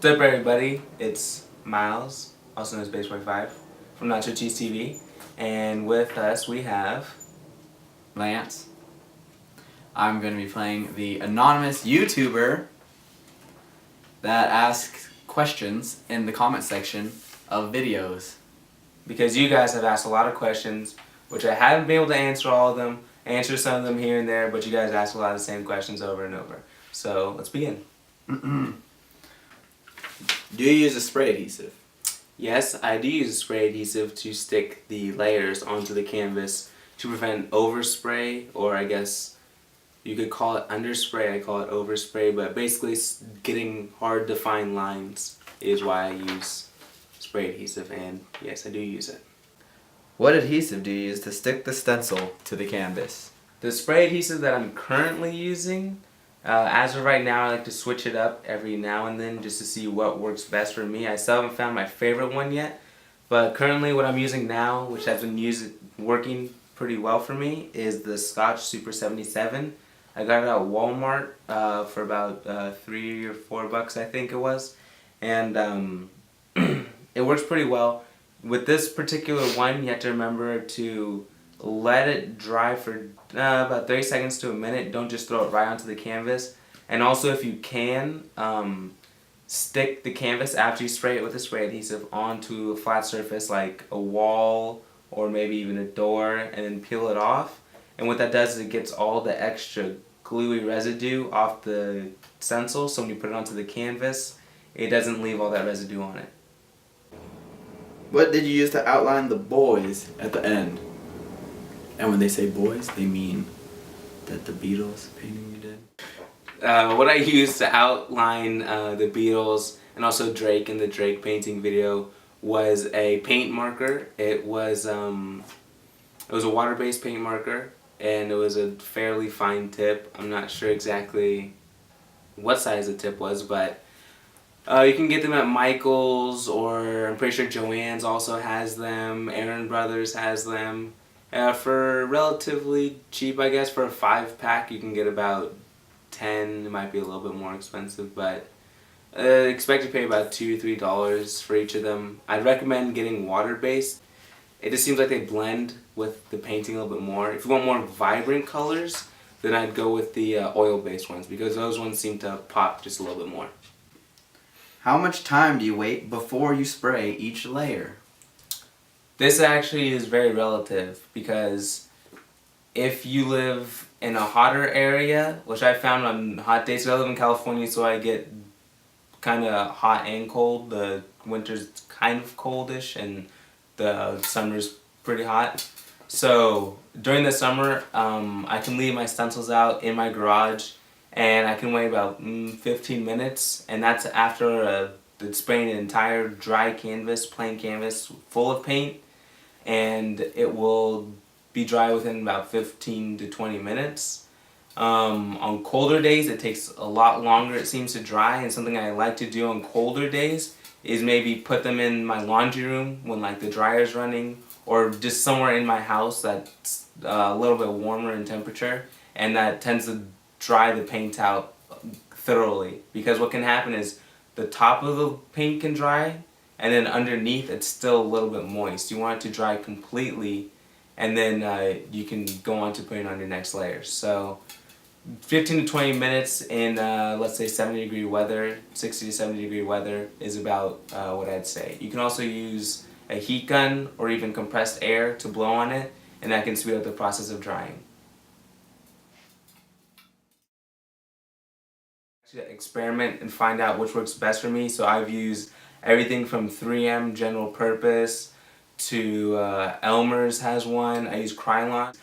What's up, everybody? It's Miles, also known as BASE45 from Nacho Cheese TV, and with us we have Lance. I'm going to be playing the anonymous YouTuber that asks questions in the comment section of videos. because you guys have asked a lot of questions, which I haven't been able to answer all of them, answer some of them here and there, but you guys ask a lot of the same questions over and over. So let's begin. Do you use a spray adhesive? Yes, I do use spray adhesive to stick the layers onto the canvas to prevent overspray, or I guess you could call it underspray, I call it overspray, but basically getting hard defined lines is why I use spray adhesive, and yes, I do use it. What adhesive do you use to stick the stencil to the canvas? The spray adhesive that I'm currently using, as of right now, I like to switch it up every now and then just to see what works best for me. I still haven't found my favorite one yet, but currently what I'm using now, which has been working pretty well for me, is the Scotch Super 77. I got it at Walmart for about $3 or $4 I think it was, and it works pretty well. With this particular one, you have to remember to let it dry for about 30 seconds to a minute. Don't just throw it right onto the canvas. And also, if you can, stick the canvas after you spray it with a spray adhesive onto a flat surface like a wall or maybe even a door, and then peel it off. And what that does is it gets all the extra gluey residue off the stencil, so when you put it onto the canvas, it doesn't leave all that residue on it. What did you use to outline the boys at the end? And when they say boys, they mean that the Beatles painting you did? What I used to outline the Beatles and also Drake in the Drake painting video was a paint marker. It was a water-based paint marker, and it was a fairly fine tip. I'm not sure exactly what size the tip was, but you can get them at Michael's, or I'm pretty sure Joann's also has them. Aaron Brothers has them. For relatively cheap, I guess. For a 5-pack, you can get about 10. It might be a little bit more expensive, but expect to pay about $2 or $3 for each of them. I'd recommend getting water-based. It just seems like they blend with the painting a little bit more. If you want more vibrant colors, then I'd go with the oil-based ones, because those ones seem to pop just a little bit more. How much time do you wait before you spray each layer? This actually is very relative, because if you live in a hotter area, which I found on hot days, 'cause I live in California, so I get kind of hot and cold. The winter's kind of coldish and the summer's pretty hot. So during the summer, I can leave my stencils out in my garage, and I can wait about 15 minutes, and that's after spraying an entire dry canvas, plain canvas, full of paint, and it will be dry within about 15 to 20 minutes. On colder days, it takes a lot longer, it seems, to dry, and something I like to do on colder days is maybe put them in my laundry room when like the dryer's running, or just somewhere in my house that's a little bit warmer in temperature, and that tends to dry the paint out thoroughly. Because what can happen is the top of the paint can dry, and then underneath it's still a little bit moist. You want it to dry completely, and then you can go on to putting on your next layer. So 15 to 20 minutes in let's say 70-degree weather, 60 to 70-degree weather is about what I'd say. You can also use a heat gun or even compressed air to blow on it, and that can speed up the process of drying. Experiment and find out which works best for me. So I've used everything from 3M general purpose to Elmer's has one. I use Krylon.